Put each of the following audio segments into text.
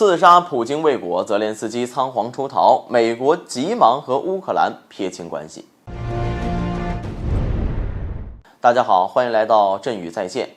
刺杀普京未果，泽连斯基仓皇出逃，美国急忙和乌克兰撇清关系。大家好，欢迎来到振宇在线。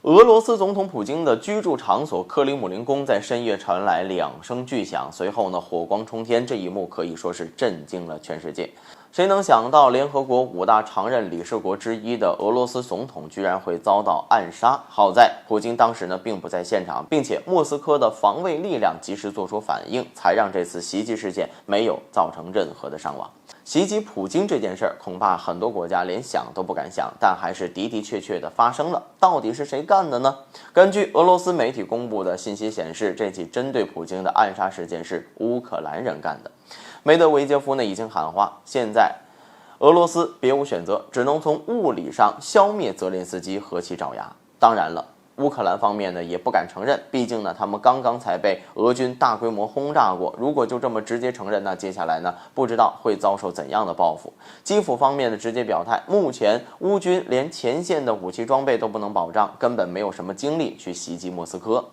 俄罗斯总统普京的居住场所克里姆林宫在深夜传来2声巨响，随后呢火光冲天，这一幕可以说是震惊了全世界。谁能想到联合国5大常任理事国之一的俄罗斯总统居然会遭到暗杀？好在普京当时呢并不在现场，并且莫斯科的防卫力量及时做出反应，才让这次袭击事件没有造成任何的伤亡。袭击普京这件事儿，恐怕很多国家连想都不敢想，但还是的的确确的发生了。到底是谁干的呢？根据俄罗斯媒体公布的信息显示，这起针对普京的暗杀事件是乌克兰人干的。梅德韦杰夫呢已经喊话，现在俄罗斯别无选择，只能从物理上消灭泽连斯基，和其爪牙。当然了，乌克兰方面呢也不敢承认，毕竟呢他们刚刚才被俄军大规模轰炸过，如果就这么直接承认，那接下来呢不知道会遭受怎样的报复。基辅方面的直接表态，目前乌军连前线的武器装备都不能保障，根本没有什么精力去袭击莫斯科。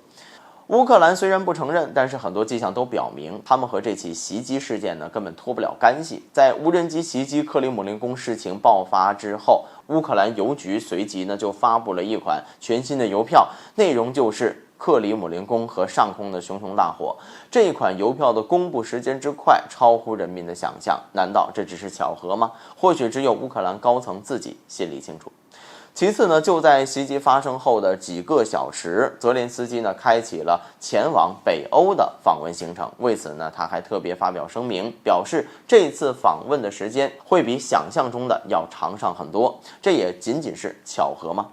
乌克兰虽然不承认，但是很多迹象都表明，他们和这起袭击事件呢根本脱不了干系。在无人机袭击克里姆林宫事情爆发之后，乌克兰邮局随即呢就发布了一款全新的邮票，内容就是克里姆林宫和上空的熊熊大火。这款邮票的公布时间之快，超乎人民的想象。难道这只是巧合吗？或许只有乌克兰高层自己心里清楚。其次呢，就在袭击发生后的几个小时，泽连斯基呢开启了前往北欧的访问行程。为此呢，他还特别发表声明，表示这次访问的时间会比想象中的要长上很多。这也仅仅是巧合吗？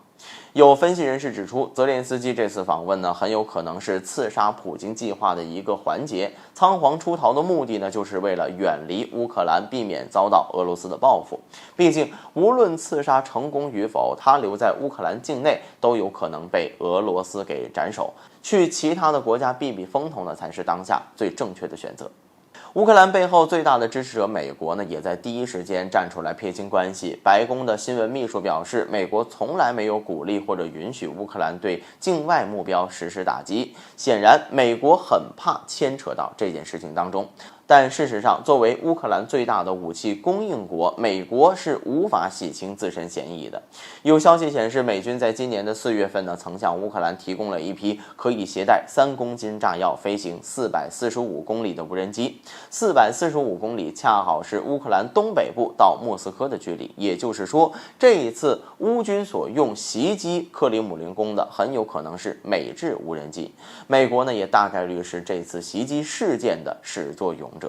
有分析人士指出，泽连斯基这次访问呢，很有可能是刺杀普京计划的一个环节。仓皇出逃的目的呢，就是为了远离乌克兰，避免遭到俄罗斯的报复。毕竟，无论刺杀成功与否，他留在乌克兰境内都有可能被俄罗斯给斩首。去其他的国家避避风头呢，才是当下最正确的选择。乌克兰背后最大的支持者美国呢，也在第一时间站出来撇清关系。白宫的新闻秘书表示，美国从来没有鼓励或者允许乌克兰对境外目标实施打击。显然，美国很怕牵扯到这件事情当中。但事实上，作为乌克兰最大的武器供应国，美国是无法洗清自身嫌疑的。有消息显示，美军在今年的4月份呢，曾向乌克兰提供了一批可以携带3公斤炸药、飞行445公里的无人机。445公里恰好是乌克兰东北部到莫斯科的距离，也就是说，这一次乌军所用袭击克里姆林宫的很有可能是美制无人机。美国呢，也大概率是这次袭击事件的始作俑者。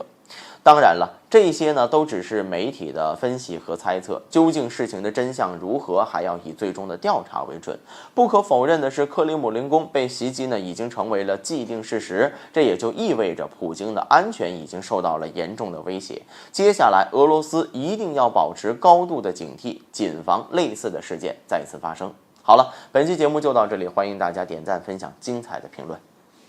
当然了，这些呢都只是媒体的分析和猜测，究竟事情的真相如何，还要以最终的调查为准。不可否认的是，克里姆林宫被袭击呢已经成为了既定事实，这也就意味着普京的安全已经受到了严重的威胁。接下来，俄罗斯一定要保持高度的警惕，谨防类似的事件再次发生。好了，本期节目就到这里，欢迎大家点赞、分享精彩的评论。